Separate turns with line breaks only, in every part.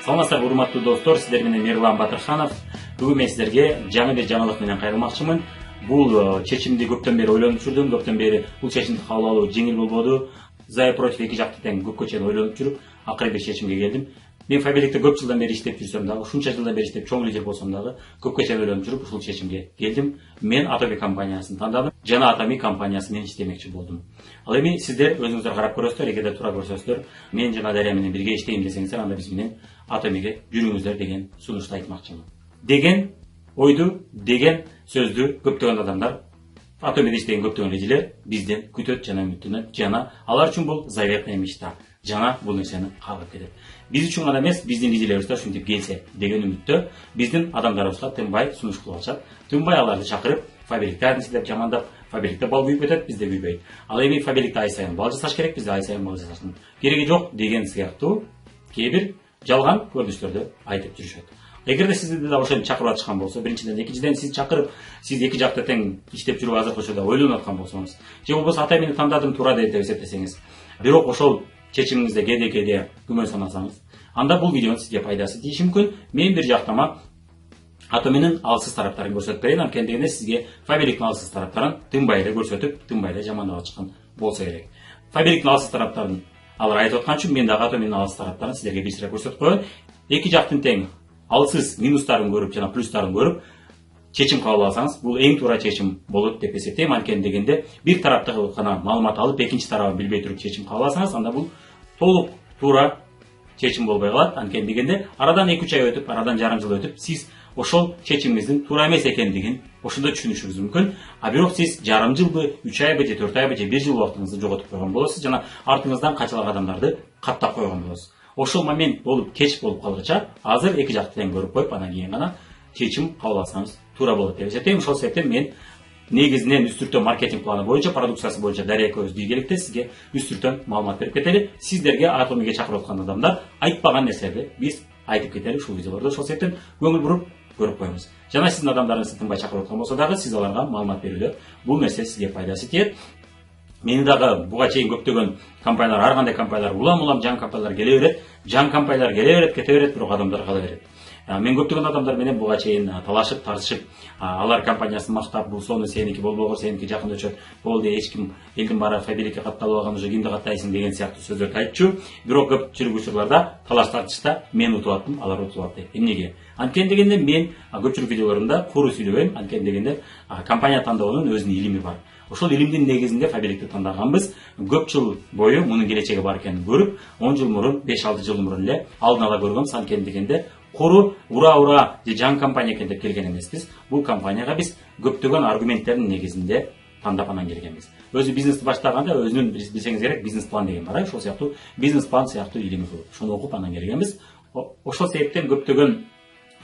Саламатсыздарбы урматтуу достор, сиздер менен Мирлан Батырханов. Бүгүн мен сиздерге жаңы бир жаңылык менен кайрылмакчымын. Бул чечимди көптөн бери ойлонуп жүрдүм. Көптөн бери бул чечимди кабыл алуу жеңил болбоду. За и против эки жакты тең көпкө чейин ойлонуп жүрүп, акыры бир чечимге келдим. Мен Фаберликте көп жылдан бери иштеп жүрсөм дагы, ушунча жылдан бери иштеп чоң лидер болсом дагы, көпкө чейин ойлонуп жүрүп ушул чечимге келдим. Мен Atomy компаниясын тандадым жана Atomy компаниясы менен иштемекчи болдум. Ал эми сиздер өзүңүздөр карап көрөсүздөр, эгерде туура көрсөңүздөр, мен жана Дарья менен бирге иштейм десеңиздер, анда биз менен Atomy'ге жүрүңүздөр деген сунушту айтмакчымын. Деген ойду, деген сөздү көптөгөн адамдар, Atomy'де иштеген көптөгөн лидерлер бизден күтөт жана үмүттөнөт, жана алар үчүн бул заветная мечта. Жана бул нерсени каалап кетет. Биз үчүн гана эмес, биздин лидерлерибиз да ушинтип келсе деген үмүттө биздин адамдарыбызга тынбай сунуш кылып атышат. Тынбай аларды чакырып, Фаберликте ардысы деп жамандап, Фаберликте бал күйүп кетет, бизде күйбөйт. Ал эми Фаберликте ай сайын бал жасаш керек, бизде ай сайын бал жасаштын кереги жок деген сыяктуу кээ бир жалган көрүнүштөрдү айтып жүрүшөт. Эгерде сизди да ошентип чакырып атышкан болсо, биринчиден, экинчиден сиз чакырып, сиз эки жакта тең иштеп жүрүп азыркы учурда ойлонуп аткан болсоңуз, же болбосо Atomy'ни тандадым туура деп эсептесеңиз, бирок ошол чечимиңизде кээде күмөн санасаңыз, анда бул видеонун сизге пайдасы тийиши мүмкүн. Мен бир жактама Atomy'нин алсыз тараптарын көрсөтүп берейин, анткени дегенде сизге Фаберликтин алсыз тараптарын тынбай эле көрсөтүп, тынбай эле жамандап атышкан болсо керек. Фаберликтин алсыз тараптарын алар айтып аткан үчүн мен дагы Atomy'нин алсыз тараптарын сиздерге бир сыйра көрсөтүп коеюн. Эки жактын тең алсыз минустарын көрүп жана плюстарын көрүп чечим кабыл алсаңыз, бул эң туура чечим болот деп эсептейм. Анткени дегенде бир тараптагы гана маалымат алып, экинчи тарабын билбей туруп чечим кабыл алсаңыз, анда бул толук туура чечим болбой калат. Анткени дегенде арадан 2-3 ай өтүп, арадан жарым жыл өтүп, сиз ошол чечимиңиздин туура эмес экендигин ошондо түшүнүшүңүз мүмкүн. А бирок сиз жарым жылбы, 3 айбы же 4 айбы же 1 жыл убактыңызды жоготуп койгон болосуз жана артыңыздан канчалык адамдарды каттап койгон болосуз. Ошол момент болуп кеч болуп калгыча, азыр эки жакты тең көрүп коюп, анан кийин гана чечим кабыл алсаңыз туура болот деп эсептейм. Ошол себептен мен негизинен үстүртөн маркетинг планы боюнча, продукциясы боюнча Дарья экөөбүз биргеликте сизге үстүртөн маалымат берип кетели. Сиздерге Atomy'ге чакырып аткан адамдар айтпаган нерселерди биз айтып кетели ушул видеолордо. Ошол себептен көңүл буруп көрүп коюңуз. Жана сиздин адамдарыңызды тынбай чакырып аткан болсо дагы, сиз аларга маалымат берүүдө бул нерсе сизге пайдасы тиет. Мени дагы буга чейин көптөгөн компаниялар, ар кандай компаниялар, улам жаңы компаниялар келе берет. Жаңы компаниялар келе берет, кете берет, бирок адамдар кала берет. Мен көптөгөн адамдар менен буга чейин талашып, тартышып, алар компаниясын мактап, бул сону сеники болбогур, сеники жакында өчөт, болду, эч ким элдин баары Фаберликке катталып алган, уже кимди каттайсың деген сыяктуу сөздөрдү айтчу. Бирок көпчүлүк учурларда талаш тартышта мен утуп аттым, алар утуп атты. Эмнеге? Анткени дегенде мен көпчүлүк видеолорумда куру сүйлөбөйм. Анткени дегенде компания тандоонун өзүнүн илими бар. Ошол илимдин негизинде Фаберликти тандаганбыз. Көп жыл бою мунун келечеги бар экенин көрүп, 10 жыл мурун, 5-6 жыл мурун эле алдын ала көргөнбүз. Анткени дегенде куру ура же жаңы компания экен деп келген эмеспиз. Бул компанияга биз көптөгөн аргументтердин негизинде тандап анан келгенбиз. Өзү бизнести баштаганда өзүнүн билсеңиз керек бизнес план деген бар. Ошол сыяктуу бизнес план сыяктуу илими бар. Ошону окуп анан келгенбиз. Ошол себептен көптөгөн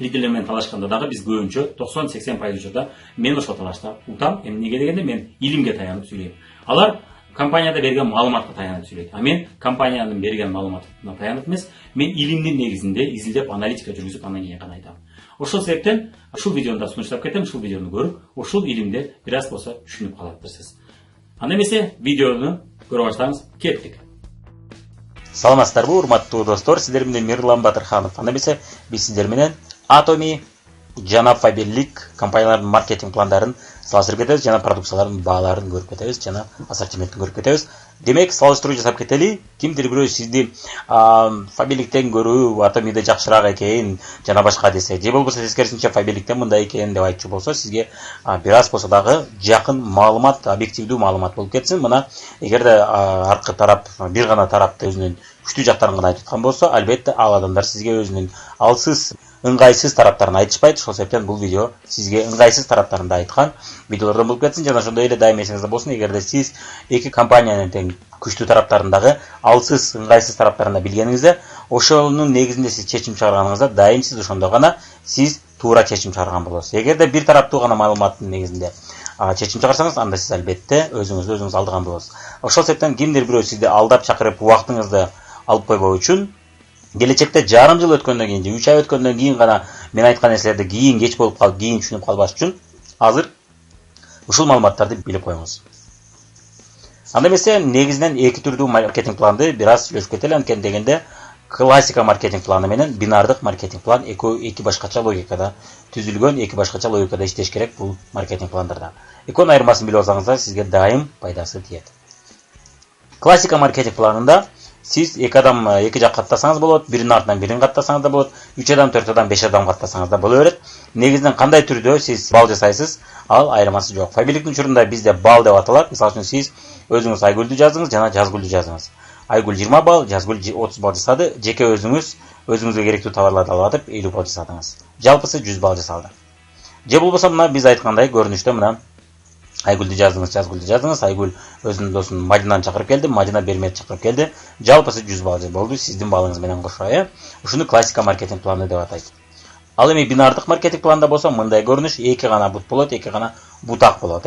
лидерлер менен талашканда дагы биз көбүнчө 90-80% учурда мен ошол талашта утам. Эмнеге дегенде мен илимге таянып сүйлөйм. Алар компанияда берген маалыматка таянып сүйлөйт. А мен компаниянын берген маалыматына таянып эмес, мен илимдин негизинде изилдеп, аналитика жүргүзүп анан кийин гана айтам. Ошол себептен ушул видеону да сунуштап кетем. Ушул видеону көрүп, ушул илимди бир аз болсо түшүнүп калаттырсыз. Анда эмесе видеону көрө баштаңыз. Кеттик.
Саламатсыздарбы урматтуу достор, сиздер менен Мирлан Батырханов. Анда эмесе биз сиздер менен Atomy жана Фаберлик компаниялардын маркетинг пландарын салыштырып кетебиз, жана продукциялардын бааларын көрүп кетебиз, жана ассортиментин көрүп кетебиз. Демек, салыштыруу жасап кетели. Кимдир бирөө сизди Фаберликтен көрүү Atomy'де жакшыраак экен, жана башка десе, же болбосо тескерисинче Фаберликтен мындай экен деп айтчу болсо, сизге бир аз болсо дагы жакын маалымат, объективдүү маалымат болуп кетсин. Мына, эгерде арткы тарап, бир гана тарапты өзүнүн күчтүү жактарын гана айтып аткан болсо, албетте ал адамдар сизге өзүнүн алсыз, ыңгайсыз тараптарын айтышпайт. Ошол себептен бул видео сизге ыңгайсыз тараптарын да айткан видеолордон болуп кетсин. Жана ошондой эле дайыма эсиңизде болсун, эгерде сиз эки компаниянын тең күчтүү тараптарындагы алсыз, ыңгайсыз тараптарын да билгениңизде, ошонун негизинде сиз чечим чыгарганыңызда дайым сиз ошондо гана сиз туура чечим чыгарган болосуз. Эгерде бир тараптуу гана маалыматтын негизинде чечим чыгарсаңыз, анда сиз албетте өзүңүздү өзүңүз алдаган болосуз. Ошол себептен кимдир бирөө сизди алдап чакырып убактыңызды алып койбоо үчүн келечекте жарым жыл өткөндөн кийин же 3 ай өткөндөн кийин гана мен айткан нерселерди кийин кеч болуп калып, кийин түшүнүп калбаш үчүн азыр ушул маалыматтарды билип коюңуз. Анда эмесе негизинен эки түрдүү маркетинг планды бир аз сүйлөшүп кетели. Анткени дегенде классика маркетинг планы менен бинардык маркетинг план эки башкача логикада түзүлгөн, эки башкача логикада иштеш керек бул маркетинг пландарда. Экөөнүн айырмасын билип алсаңыздар сизге дайым пайдасы тиет. Классика маркетинг планында сиз эки адам эки жак каттасаңыз болот, биринин артынан бирин каттасаңыз да болот, 3 адам, 4 адам, 5 адам каттасаңыз да боло берет. Негизинен кандай түрдө сиз бал жасайсыз, ал айырмасы жок. Фабиликтин учурунда бизде бал деп аталат. Мисалы үчүн сиз өзүңүз Айгүлдү жаздыңыз жана Жазгүлдү жаздыңыз. Айгүл 20 бал, Жазгүл 30 бал жасады. Жеке өзүңүзгө керектүү товарларды алып атып 50 бал жасадыңыз. Жалпысы 100 бал жасалды. Же болбосо мына биз айткандай көрүнүштө мына Айгүлдү жаздыңыз, Жазгүлдү жаздыңыз. Айгүл өзүнүн досун Мадинаны чакырып келди, Мадина Берметти чакырып келди. Жалпысы 100 бал болду сиздин балыңыз менен кошо. Ушуну классика маркетинг планы деп атайт. Ал эми бинардык маркетинг планда болсо мындай көрүнүш, эки гана бут болот, эки гана бутак болот.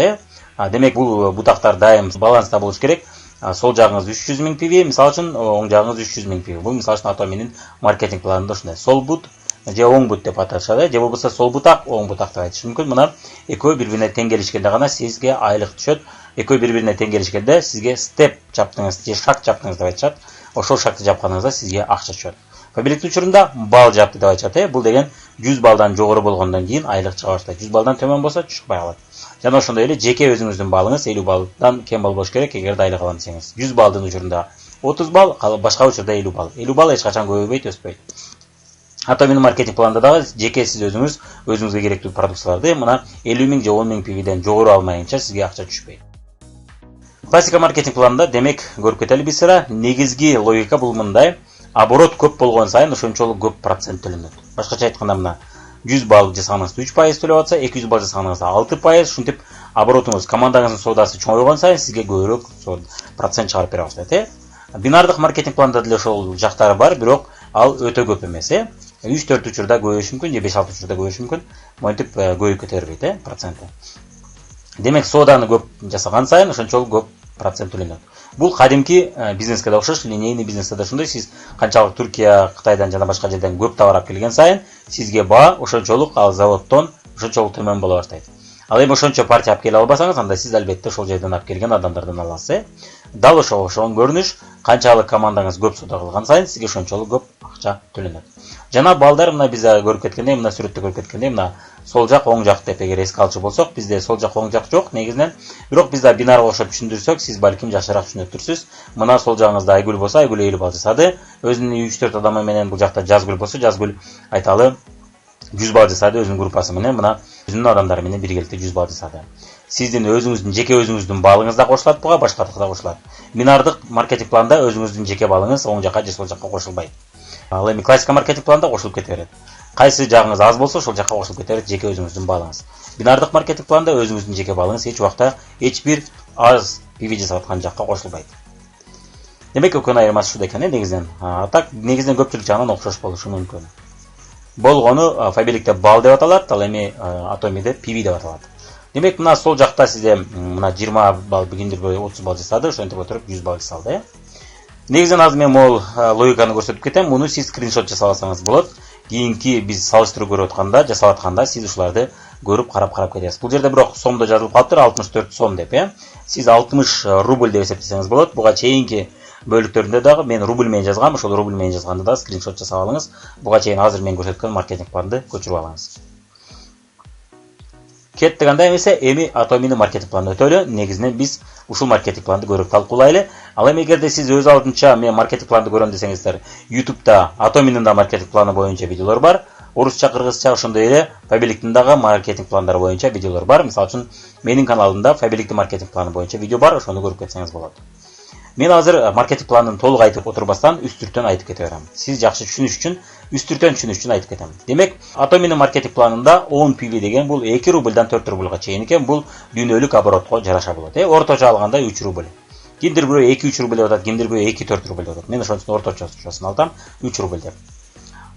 Демек бул бутактар дайым баланста болуш керек. Сол жагыңыз 300 000 PV, мисалы үчүн оң жагыңыз 300 000 PV. Бул мисалы үчүн Атоминин маркетинг планында ушундай. Сол бут же оң бут деп аташат, же болбосо сол бутак, оң бутак деп айтыш мүмкүн. Мына экөө бири-бирине тең келишкенде гана сизге айлык түшөт. Экөө бири-бирине тең келишкенде сизге степ чаптыңыз же шаг чаптыңыз деп айтышат. Ошол шагты жапканыңызда сизге акча түшөт. Фабиликтин учурунда бал жапты деп айтышат. Бул деген 100 балдан жогору болгондон кийин айлык чыга баштайт. 100 балдан төмөн болсо чыкпай калат. Жана ошондой эле жеке өзүңүздүн балыңыз 50 балдан кем бал болуш керек эгерде айлык алам десеңиз. 100 балдын учурунда 30 бал, башка учурда 50 бал. 50 бал эч качан көбөйбөйт, өспөйт. Атоминин маркетинг планында дагы жеке сиз өзүңүзгө керектүү продукцияларды мына 50 000 же 10 000 PV-ден жогору алмайынча сизге акча түшпөйт. Классика маркетинг планында демек көрүп кетели биз сыра негизги логика бул мындай. Оборот көп болгон сайын ошончолук көп процент төлөнөт. Башкача айтканда мына 100 бал жасаганыңызда 3% төлөп атса, 200 бал жасаганыңызда 6%, ушинтип оборотуңуз, командаңыздын соодасы чоңойгон сайын сизге көбүрөөк процент чыгарып бере баштайт. Бинардык маркетинг планда деле ошол жактары бар, бирок ал өтө көп эмес. 3-4 учурда көбөйүшү мүмкүн, же 5-6 учурда көбөйүшү мүмкүн. Монтип көбөйүп кете бербейт, проценти. Демек сооданы көп жасаган сайын ошончолук көп процент төлөнөт. Бул кадимки бизнеске да окшош, линейный бизнесте да ошондой. Сиз канчалык Түркия, Кытайдан жана башка жерден көп товар алып келген сайын сизге баа ошончолук ал заводдон ошончолук төмөн боло баштайт. Ал эми ошончо партия алып келе албасаңыз, анда сиз албетте ошол жерден алып келген адамдардан аласыз. Дал ошол көрүнүш, канчалык командаңыз көп соода кылган сайын сизге ошончолук көп акча төлөнөт. Жана балдар мына биз көрүп кеткендей, мына сүрөттө көрүп кеткендей, мына сол жак оң жак деп эгер эске алчу болсок, бизде сол жак оң жак жок негизинен. Бирок бизде бинарга окшоп түшүндүрсөк, сиз балким жакшыраак түшүнөт турсуз. Мына сол жагыңызда Айгүл болсо, Айгүл 50 бал жасады. Өзүнүн 3-4 адамы менен бул жакта Жазгүл болсо, Жазгүл айталы 100 бал жасады өзүнүн группасы менен, мына өзүнүн адамдары менен биргеликте 100 бал жасады. Сиздин жеке өзүңүздүн балыңыз да кошулат буга, башкалык да кошулат. Бинардык маркетинг планда өзүңүздүн жеке балыңыз оң жакка же сол жакка кошулбайт. Ал эми классика маркетинг планда кошулуп кете берет. Кайсы жагыңыз аз болсо, ошол жакка кошулуп кете берет жеке өзүңүздүн балыңыз. Бинардык маркетинг планда өзүңүздүн жеке балыңыз эч убакта эч бир аз PV жасап аткан жакка кошулбайт. Демек экөөнүн айырмасы ушул экен негизинен. Так негизинен көпчүлүк жагынан окшош болушу мүмкүн. Болгону Фабиликте бал деп аталат, ал эми Атомиде PV деп аталат. Демек мына сол жакта сизде мына 20 бал бигиндир 30 бал жасады, ошентип отуруп 100 бал жасалды. Негизинен азыр мен могул логиканы көрсөтүп кетем. Муну сиз скриншот жасап алсаңыз болот. Кийинки биз салыштыруу көрүп атканда, жасап атканда сиз ушуларды көрүп карап кетесиз. Бул жерде бирок сомдо жазылып калыптыр 64 сом деп, Сиз 60 рубль деп эсептесеңиз болот. Буга чейинки бөлүктөрүндө дагы мен рубль менен жазгам, ошол рубль менен жазганда да скриншот жасап алыңыз. Буга чейин азыр мен көрсөткөн маркетинг планды көчүрүп алыңыз. Кеттик анда эмесе, эми Атоминин маркетинг планын өтөлү. Негизинен биз ушул маркетинг планды көрүп талкуулайлы. Ал эми эгерде сиз өз алдынча мен маркетинг планды көрөм десеңиздер, YouTube'да Атоминин да маркетинг планы боюнча видеолор бар. Орусча, кыргызча, ошондой эле Фабиликтин дагы маркетинг пландары боюнча видеолор бар. Мисалы үчүн менин каналымда Фабиликтин маркетинг планы боюнча видео бар, ошону көрүп кетсеңиз болот. Мен азыр маркетинг планын толук айтып отурбастан үстүртөн айтып кете берем. Сиз жакшы түшүнүш үчүн, үстүртөн түшүнүш үчүн айтып кетем. Демек, Атоминин маркетинг планында 10 PV деген бул 2 рубльдан 4 рубльга чейин экен, бул дүйнөлүк оборотко жараша болот. Орточо алганда 3 рубль. Кимдир бирөө 2-3 рубль деп атат, кимдир бирөө 2-4 рубль деп атат. Мен ошонун орточосун алдым, 3 рубль деп.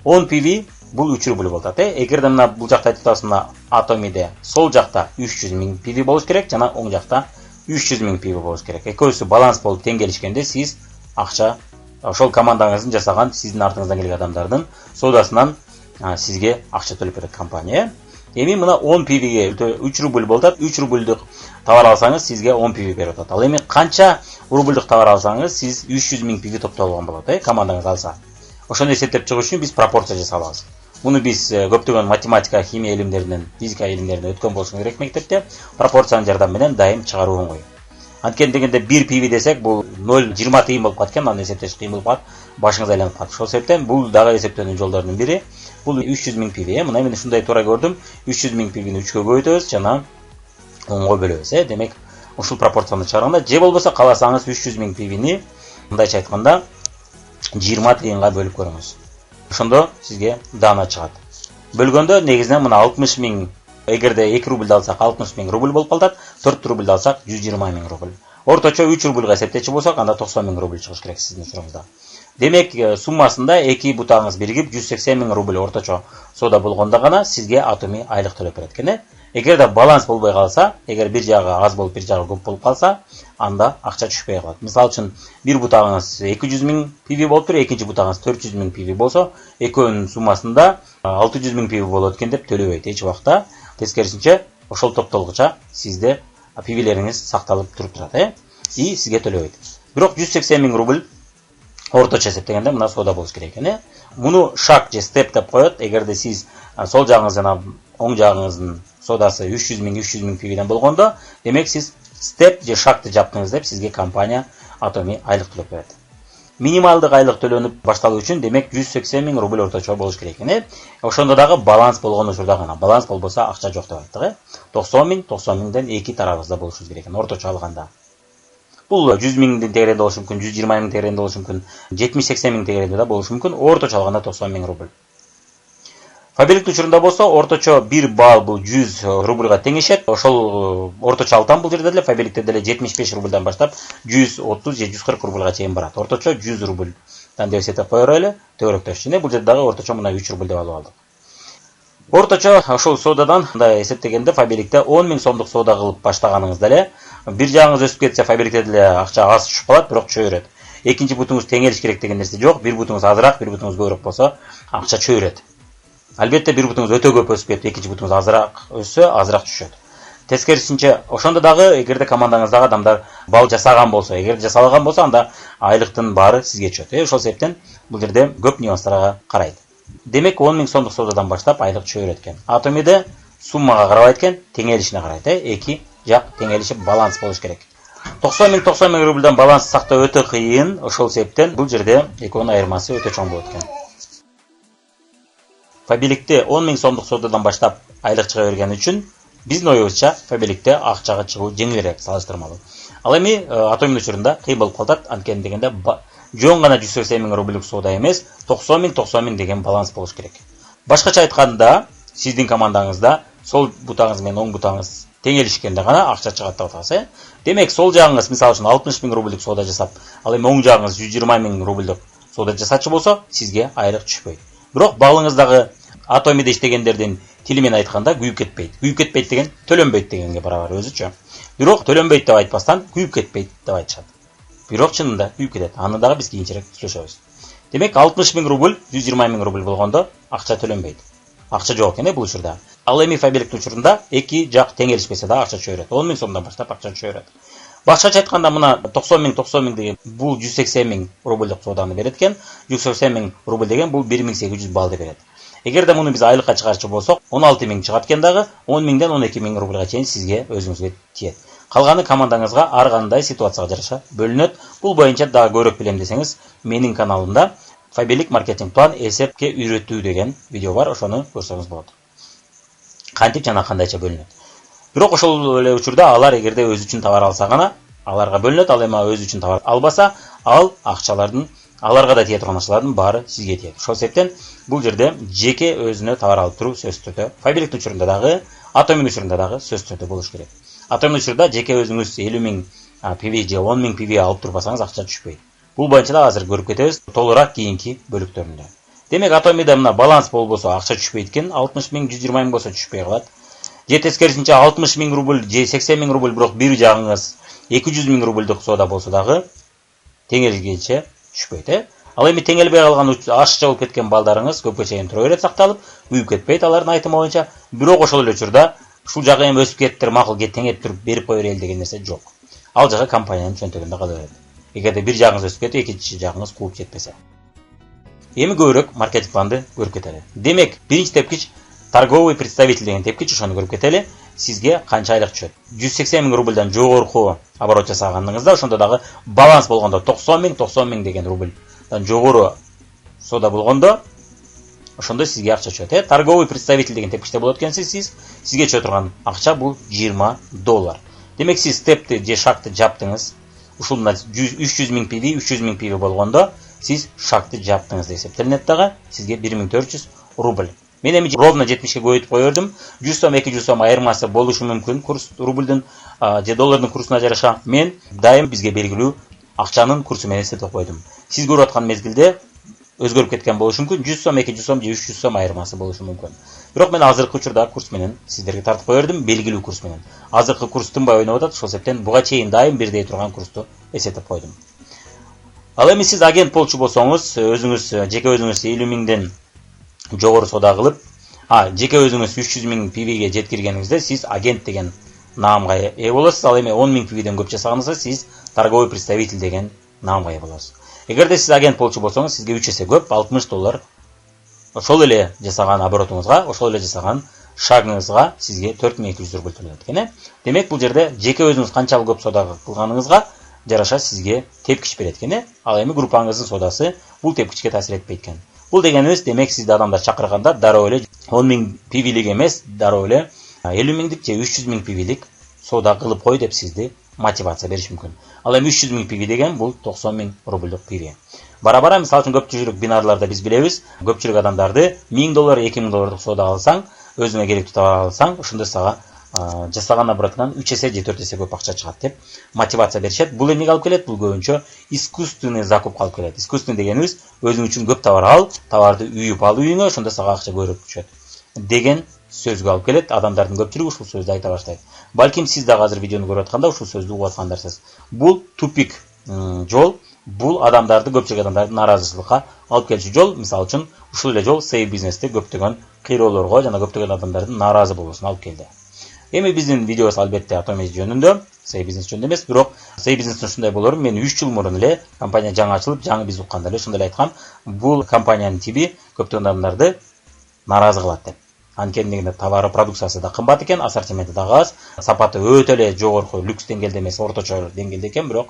10 PV бул 3 рубль болот. Эгерде мына бул жакта айтып атасына Атомиде сол жакта 300 000 PV болуш керек, жана оң жакта 300 000 PV болуш керек. Экөөсү баланс болуп тең келишкенде сиз акча ошол командаңыздын жасаган сиздин артыңыздан келген адамдардын соодасынан сизге акча төлөп берет компания. Эми мына 10 PV-ге 3 рубль болот. 3 рубльдук товар алсаңыз сизге 10 PV берип атат. Ал эми канча рубльдук товар алсаңыз сиз 300 000 PV топтолгон болот, командаңыз алса. Ошону эсептеп чыгыш үчүн биз пропорция жасабыз. Муну биз көптөгөн математика, химия илимдеринен, физика илимдеринен өткөн болушубуз керек мектепте. Пропорциянын жардамы менен дайым чыгаруу оңой. Анткени дегенде 1 пиви десек, бул 0,20 тыйын болуп калат экен, аны эсептеш кыйын болуп калат, башыңыз айланып калат. Ошол себептен бул дагы эсептөөнүн жолдорунун бири. Бул 300 миң пиви. Мына мен ушундай туура көрдүм. 300 миң пивини 3кө көбөйтөбүз жана 10го бөлөбүз. Демек, ушул пропорцияны чыгарганда, же болбосо кааласаңыз 300 миң пивини мындайча айтканда 20 тыйынга бөлүп көрүңүз. Ошондо сизге дана чыгат. Бөлгөндө негизинен мына 60 миң, эгерде 2 рубльды алсак 60 миң рубль болуп калат, 4 рубльды алсак 120 миң рубль. Орточо 3 рубльга эсептечи болсок, анда 90 миң рубль чыгыш керек сиздин учуруңузда. Демек, суммасында 2 бутаңыз биригип 180 миң рубль орточо соода болгондо гана сизге Atomy айлык төлөп берет экен. Эгерде баланс болбой калса, эгер бир жагы аз болуп, бир жагы көп болуп калса, анда акча түшпөй калат. Мисалы үчүн, бир бутагыңыз 200 миң пиви болуптур, экинчи бутагыңыз 400 миң пиви болсо, экөөнүн суммасында 600 миң пиви болот экен деп төлөбөйт эч убакта. Тескерисинче, ошол топтолгуча сизде пивилериңиз сакталып туруп турат, и сизге төлөбөйт. Бирок 180 миң рубль орточо эсептегенде мына соода болуш керек экен. Муну шаг же степ деп коет. Эгерде сиз сол жагыңыз жана оң жагыңыздын соодасы 300 миң пивиден болгондо, демек сиз степ же шагты жаптыңыз деп сизге компания Atomy айлык төлөп берет. Минималдык айлык төлөнүп башталуу үчүн демек 180 миң рубль орточо болуш керек экен. Ошондо дагы баланс болгон учурда гана. Баланс болбосо акча жок деп айттык. 90 миңден 2 тарабызда болушубуз керек экен орточо алганда. Бул 100 миңдин тегеренде болушу мүмкүн, 120 миң тегеренде болушу мүмкүн, 70-80 миң тегеренде да болушу мүмкүн. Орточо алганда 90 миң рубль. Фабилик учурунда болсо, орточо 1 балл бул 100 рубльга теңешет. Ошол орточо алтан бул жерде деле, фабиликте деле 75 рубльдан баштап 130 же 140 рубльга чейин барат. Орточо 100 рубльдан деп эсептеп кое берели, төбөрөктөш. Бул жерде дагы орточо мына 3 рубль деп алып алдык. Орточо ошол соодадан мындай эсептегенде фабиликте 10 миң сомдук соода кылып баштаганыңызда эле, бир жагыңыз өсүп кетсе, фабиликте деле акча аз түшүп калат, бирок чөйрөт. Экинчи бутуңуз теңелиш керек деген нерсе жок. Бир бутуңуз азыраак, бир бутуңуз көбүрөөк болсо, акча чөйрөт. Албетте бир бутуңуз өтө көп өсүп кетип, экинчи бутуңуз азыраак өссө, азыраак түшөт. Тескерисинче, ошондо дагы эгерде командаңыздагы адамдар бал жасаган болсо, эгер жасалган болсо, анда айлыктын баары сизге түшөт. Ошол себептен бул жерде көп нюанстарга карайт. Демек, 10 миң сомдук соодадан баштап айлык чөйрөт экен. Atomy'де суммага карабайт экен, теңелишине карайт. Эки жак теңелишип баланс болуш керек. 90 миң рубльдан баланс сактоо өтө кыйын. Ошол себептен бул жерде экөөнүн айырмасы өтө чоң болот экен. Фабиликте 10 миң сомдук соодадан баштап айлык чыга берген үчүн биздин оюбузча фабиликте акчага чыгуу жеңилирээк салыштырмалуу. Ал эми Atomy'нын учурунда кыйын болуп калат. Анткени дегенде жөн гана 180 миң рубльдук соода эмес, 90 миң деген баланс болуш керек. Башкача айтканда, сиздин командаңызда сол бутаңыз менен оң бутаңыз теңелишкенде гана акча чыгат деп атабыз. Демек, сол жагыңыз мисалы үчүн 60 миң рубльдук соода жасап, ал эми оң жагыңыз 120 миң рубльдук соода жасачы болсо, сизге айлык түшпөйт. Бирок балыңыздагы Atomy'де иштегендердин тили менен айтканда күйүп кетпейт. Күйүп кетпейт деген төлөнбөйт дегенге барабар өзүчө. Бирок төлөнбөйт деп айтпастан күйүп кетпейт деп айтышат. Бирок чынында күйүп кетет. Аны дагы биз кийинчерээк сүйлөшөбүз. Демек, 60 миң рубль, 120 миң рубль болгондо акча төлөнбөйт. Акча жок экен бул учурда. Ал эми фабиликтин учурунда эки жак теңелишпесе да акча чөйрөт. 10 миң сомдон баштап акча чөйрөт. Башкача айтканда мына 90 миң деген бул 180 миң рубльдук сооданы берет экен. 180 миң рубль деген бул 1800 баллды берет. Эгерде муну биз айлыкка чыгарчы болсок, 16 миң чыгат экен дагы, 10 миңден 12 миң рубльга чейин сизге өзүңүзгө тиет. Калганы командаңызга ар кандай ситуацияга жараша бөлүнөт. Бул боюнча дагы көбүрөөк билем десеңиз, менин каналымда Фабилик маркетинг план эсепке үйрөтүү деген видео бар, ошону көрсөңүз болот. Кантип жана кандайча бөлүнөт. Бирок ошол эле учурда алар эгерде өзү үчүн товар алса гана аларга бөлүнөт, ал эми өзү үчүн товар албаса, ал акчалардын аларга да тие турган акчалардын баары сизге тиет. Ошол себептен бул жерде жеке өзүнө товар алып туруу сөзсүз түрдө, Фабиликтин учурунда дагы, Atomy'нын учурунда дагы сөзсүз түрдө болуш керек. Atomy'нын учурунда жеке өзүңүз 50 миң PV же 10 миң PV алып турбасаңыз акча түшпөйт. Бул боюнча да азыр көрүп кетебиз толураак кийинки бөлүктөрүндө. Демек, Atomy'да мына баланс болбосо акча түшпөйт экен, 60 миң, 120 миң болсо түшпөй калат. Же тескерисинче 60 миң рубль же 80 миң рубль, бирок бир жагыңыз 200 миң рубльдук соода болсо дагы теңелгенче түшпөйт. Ал эми теңелбей калган ашыкча болуп кеткен балдарыңыз көпкө чейин тура берет сакталып, күйүп кетпейт алардын айтымы боюнча. Бирок ошол эле учурда ушул жагы эми өсүп кеттир, макул теңеп туруп берип кое берели деген нерсе жок. Ал жагы компаниянын чөнтөгүндө кала берет. Эгерде бир жагыңыз өсүп кетип, экинчи жагыңыз кууп жетпесе. Эми көбүрөөк маркетинг планды көрүп кетели. Демек, биринчи тепкич торговый представитель деген тепкич, ошону көрүп кетели. Сизге канча айлык түшөт? 180 миң рубльдан жогорку оборот жасаганыңызда, ошондо дагы баланс болгондо 90 миң деген рубльдан жогору соода болгондо, ошондо сизге акча түшөт. Торговый представитель деген тепкичте болот экенсиз, сизге түшө турган акча бул $20. Демек, сиз степти же шагты жаптыңыз. Ушул 300 миң PV, 300 миң PV болгондо, сиз шагты жаптыңыз деп эсептелинет дагы, сизге 1400 рубль. Мен эми ровно 70ке көбөйтүп койдум. 100 сом, 200 сом айырмасы болушу мүмкүн курс рубльдин же доллардын курсуна жараша. Мен дайым бизге белгилүү акчанын курсу менен эсептеп койдум. Сиз көрүп аткан мезгилде өзгөрүп кеткен болушу мүмкүн. 100 сом, 200 сом же 300 сом айырмасы болушу мүмкүн. Бирок мен азыркы учурда курс менен сиздерге тартып койдум, белгилүү курс менен. Азыркы курс тынбай ойноп атат, ошол себептен буга чейин дайым бирдей турган курсту эсептеп койдум. Ал эми сиз агент болчу болсоңуз, жеке өзүңүз 50 миңден жогору соода кылып, жеке өзүңүз 300 миң PV-ге жеткиргениңизде сиз агент деген наамга ээ болосуз. Ал эми 10 миң PV-ден көп жасаганыңызда сиз торговый представитель деген наамга ээ болосуз. Эгерде сиз агент болчу болсоңуз, сизге 3 эсе көп, $60. Ошол эле жасаган оборотуңузга, ошол эле жасаган шагыңызга сизге 4200 рубль төлөнөт экен. Демек, бул жерде жеке өзүңүз канчалык көп соода кылганыңызга жараша сизге тепкич берет экен. Ал эми группаңыздын соодасы бул тепкичке таасир этпейт экен. Бул дегенибиз, демек, сизди адамдар чакырганда дароо эле 10 миң PV-лик эмес, дароо эле 50 миңдик же 300 миң PV-лик соода кылып кой деп сизди мотивация бериш мүмкүн. Ал эми 300 миң PV деген бул 90 миң рубльдук PV. Бара-бара, мисалы үчүн көпчүлүк бинарларда биз билебиз, көпчүлүк адамдарды $1000, $2000 соода алсаң, өзүңө керектүү товар алсаң, ошондо сага жасаган оборотунан 3 эсе же 4 эсе көп акча чыгат деп мотивация беришет. Бул эмнеге алып келет? Бул көбүнчө искусственный закупка алып келет. Искусственный дегенибиз өзүң үчүн көп товар ал, товарды үйүп ал үйүңө, ошондо сага акча көбүрөөк түшөт деген сөзгө алып келет. Адамдардын көпчүлүгү ушул сөздү айта баштайт. Балким сиз дагы азыр видеону көрүп атканда ушул сөздү угуп аткандарсыз. Бул тупик жол, бул адамдарды, көпчүлүк адамдарды нааразычылыкка алып келчү жол. Мисалы үчүн, ушул эле жол сейл бизнесте көптөгөн кыйроолорго жана көптөгөн адамдардын нааразы болуусуна алып келди. Эми биздин видеобуз албетте Atomy жөнүндө, сейл бизнес жөнүндө эмес, бирок сейл бизнестин ушундай болорун мен 3 жыл мурун эле компания жаңы ачылып, жаңы биз укканда эле ошондой айткам. Бул компаниянын тиби көптөгөн адамдарды нааразы кылат деп. Анткени товары, продукциясы да кымбат экен, ассортименти да аз, сапаты өтө эле жогорку, люкс деңгээлде эмес, орточо деңгээлде экен, бирок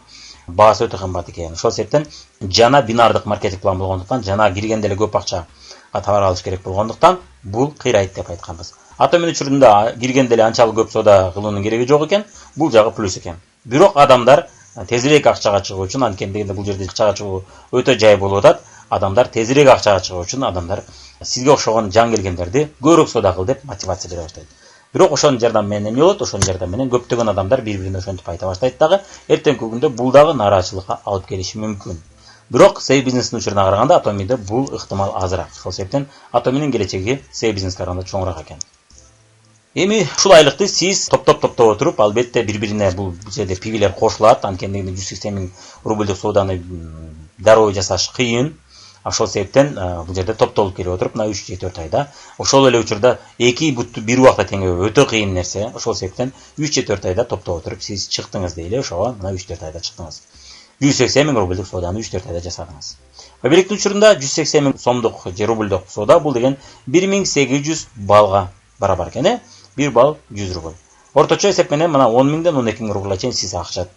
баасы өтө кымбат экен. Ошол себептен жана бинардык маркетинг план болгондуктан, жана киргенде эле көп акча товар алыш керек болгондуктан, бул кыйрайт деп айтканбыз. Atomy учурунда киргенде эле анчалык көп соода кылуунун кереги жок экен, бул жагы плюс экен. Бирок адамдар тезирээк акчага чыгуу үчүн, анткени дегенде бул жерде акчага чыгуу өтө жай болуп атат. Адамдар тезирээк акчага чыгуу үчүн адамдар сизге окшогон жаңы келгендерди көбүрөөк соода кыл деп мотивация бере баштайт. Бирок ошонун жардамы менен эмне болот? Ошонун жардамы менен көптөгөн адамдар бири-бирине ошентип айта баштайт дагы, эртеңки күндө бул дагы нааразычылыкка алып келиши мүмкүн. Бирок сейл бизнестин учуруна караганда Atomy'де бул ыктымал азыраак. Ошол себептен Atomy'нин келечеги сейл бизнеске караганда чоңураак экен. Эми ушул айлыкты сиз топтоп отуруп, албетте бири-бирине бул жерде PV-лер кошулат, анткени 180 миң рубльдук сооданы дароо жасаш кыйын. Ошол себептен бул жерде топтолуп келип отуруп, мына 3-4 айда, ошол эле учурда эки бутту бир убакта теңөө өтө кыйын нерсе. Ошол себептен 3-4 айда топтоп отуруп сиз чыктыңыз дейли, ошого мына 3-4 айда чыктыңыз. 180 миң рубльдук сооданы 3-4 айда жасадыңыз. Фабриктин учурунда 180 миң сомдук же рубльдук соода бул деген 1800 балга барабар экен. 1 бал 100 рубль. Орточо эсеп менен мына 10 миңден 12 миң рубльга чейин сиз акча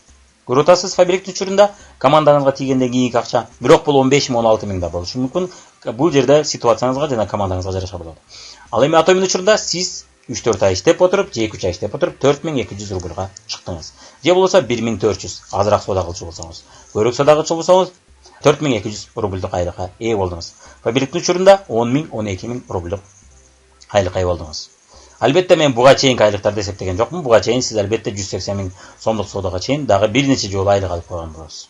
көрүп атасыз фабриктин учурунда, командаңызга тийгенден кийинки акча. Бирок бул 15 миң 16 миң да болушу мүмкүн. Бул жерде ситуацияңызга жана командаңызга жараша болот. Ал эми Atomy'нин учурунда сиз 3-4 ай иштеп отуруп, же 2-3 ай иштеп отуруп 4200 рубльга чыктыңыз. Же болбосо 1400 азыраак соода кылчу болсоңуз, көбүрөөк соода кылчу болсоңуз 4200 рубльдук айлыкка ээ болдуңуз. Фабриктин учурунда 10 миң 12 миң рубльдук айлыкка ээ болдуңуз. Албетте мен буга чейинки айлыктарды эсептеген жокмун. Буга чейин сиз албетте 180 миң сомдук соодага чейин дагы бир нече жолу айлык алып койгон болосуз.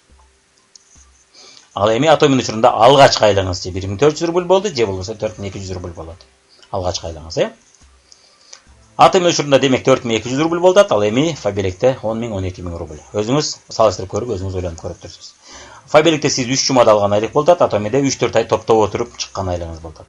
Ал эми Atomy'нин учурунда алгачкы айлыгыңыз же 1400 рубль болду, же болбосо 4200 рубль болот. Алгачкы айлыгыңыз, Atomy'нин учурунда демек 4200 рубль болот, ал эми фабрикте 10 миң 12 миң рубль. Өзүңүз салыштырып көрүп, өзүңүз ойлонуп көрүп турсуз. Фабрикте сиз 3 жумада алган айлык болот, Atomy'де 3-4 ай топтоп отуруп чыккан айлыгыңыз болот.